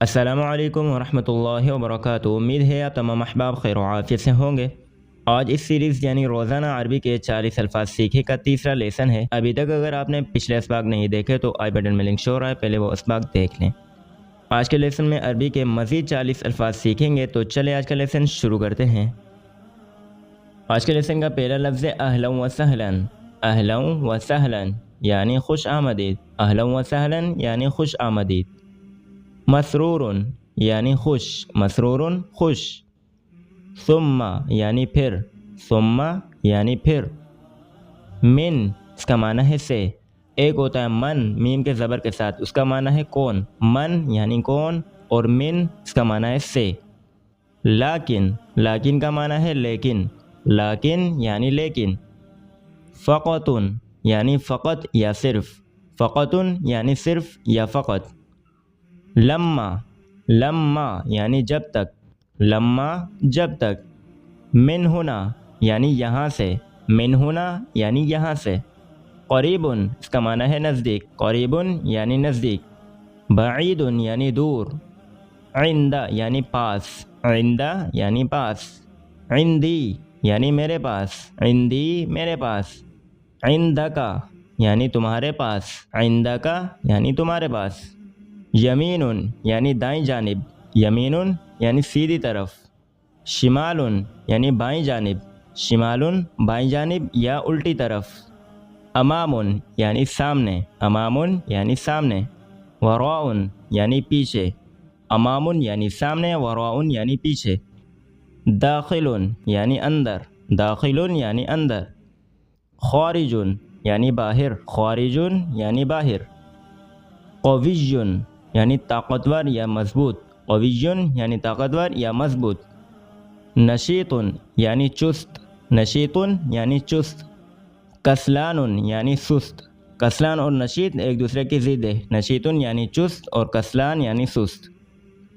السلام علیکم ورحمۃ اللہ وبرکاتہ۔ امید ہے آپ تمام احباب خیر و عافیت سے ہوں گے۔ آج اس سیریز یعنی روزانہ عربی کے 40 الفاظ سیکھے کا تیسرا لیسن ہے۔ ابھی تک اگر آپ نے پچھلے اسباق نہیں دیکھے تو آئی بٹن میں لنک شو رہا ہے، پہلے وہ اسباق دیکھ لیں۔ آج کے لیسن میں عربی کے مزید 40 الفاظ سیکھیں گے، تو چلے آج کا لیسن شروع کرتے ہیں۔ آج کے لیسن کا پہلا لفظ ہے اہلا و سہلا۔ اہلا و سہلا یعنی خوش آمدید۔ اہلا و سہلا یعنی خوش آمدید۔ مسرور یعنی خوش، مسرور خوش۔ ثم یعنی پھر، ثم یعنی پھر۔ من اس کا معنی ہے سے۔ ایک ہوتا ہے من میم کے زبر کے ساتھ، اس کا معنی ہے کون، من یعنی کون، اور من اس کا معنی ہے سے۔ لیکن، لیکن کا معنی ہے لیکن، لیکن یعنی لیکن۔ فقط یعنی فقط یا صرف، فقط یعنی صرف یا فقط۔ لما، لما یعنی جب تک، لما جب تک۔ من ہنا یعنی یہاں سے، من ہنا یعنی یہاں سے۔ قریب اس کا معنی ہے نزدیک، قریب یعنی نزدیک۔ بعید یعنی دور۔ عند یعنی پاس، عند یعنی پاس۔ عندی یعنی میرے پاس، عندی میرے پاس۔ عندک یعنی تمہارے پاس، عندک یعنی تمہارے پاس۔ یمین یعنی دائیں جانب، یمین یعنی سیدھی طرف۔ شمال یعنی بائیں جانب، شمال بائیں جانب یا الٹی طرف۔ امام یعنی سامنے، امام یعنی سامنے۔ وراء یعنی پیچھے، امام یعنی سامنے، وراء یعنی پیچھے۔ داخل یعنی اندر، داخل یعنی اندر۔ خارج یعنی باہر، خارج یعنی باہر۔ قوی یعنی طاقتور یا مضبوط، قوی یعنی طاقتور یا مضبوط۔ نشیط یعنی چست، نشیط یعنی چست۔ کسلان یعنی سست، کسلان اور نشیط ایک دوسرے کی ضد ہے، نشیط یعنی چست اور کسلان یعنی سست۔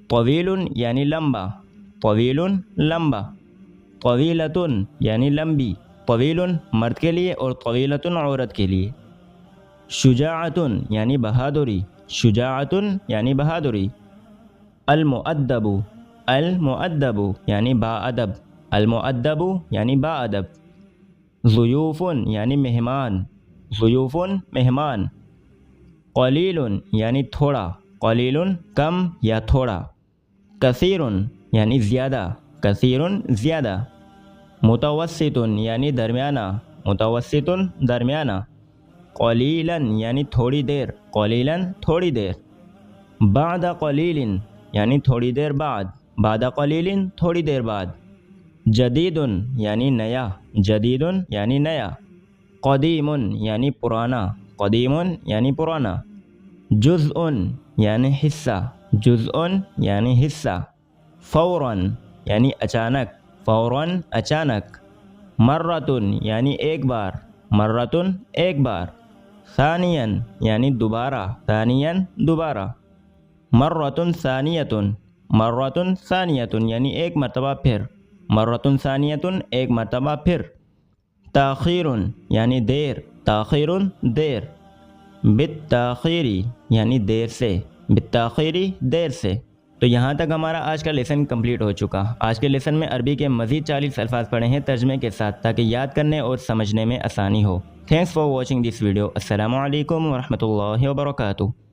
طویل یعنی لمبا، طویل لمبا۔ طویلۃ یعنی لمبی، طویل مرد کے لیے اور طویلۃ عورت کے لیے۔ شجاعت یعنی بہادری، شجاعت یعنی بہادری۔ المؤدب، المؤدب یعنی باادب، المؤدب یعنی باادب۔ ضیوف یعنی مہمان، ضیوف مہمان۔ قلیل یعنی تھوڑا، قلیل کم یا تھوڑا۔ کثیر یعنی زیادہ، کثیر زیادہ۔ متوسط یعنی درمیانہ، متوسط درمیانہ۔ قلیلا یعنی تھوڑی دیر، قلیلا تھوڑی دیر۔ بعد قلیل یعنی تھوڑی دیر بعد، بعد قلیل تھوڑی دیر بعد۔ جدید یعنی نیا، جدید یعنی نیا۔ قدیم یعنی پرانا، قدیم یعنی پرانا۔ جزء یعنی حصہ، جزء یعنی حصہ۔ فوراً یعنی اچانک، فوراً اچانک۔ مرۃ یعنی ایک بار، مرۃ ایک بار۔ ثانیاً یعنی دوبارہ، ثانیاً دوبارہ۔ مرۃ ثانیۃ، مرۃ ثانیۃ یعنی ایک مرتبہ پھر، مرۃ ثانیۃ ایک مرتبہ پھر۔ تاخیر یعنی دیر، تاخیر دیر۔ بالتاخیر یعنی دیر سے، بالتاخیر دیر سے۔ تو یہاں تک ہمارا آج کا لیسن کمپلیٹ ہو چکا۔ آج کے لیسن میں عربی کے مزید 40 الفاظ پڑھے ہیں ترجمے کے ساتھ، تاکہ یاد کرنے اور سمجھنے میں آسانی ہو۔ Thanks for watching this video. السلام علیکم ورحمۃ اللہ وبرکاتہ۔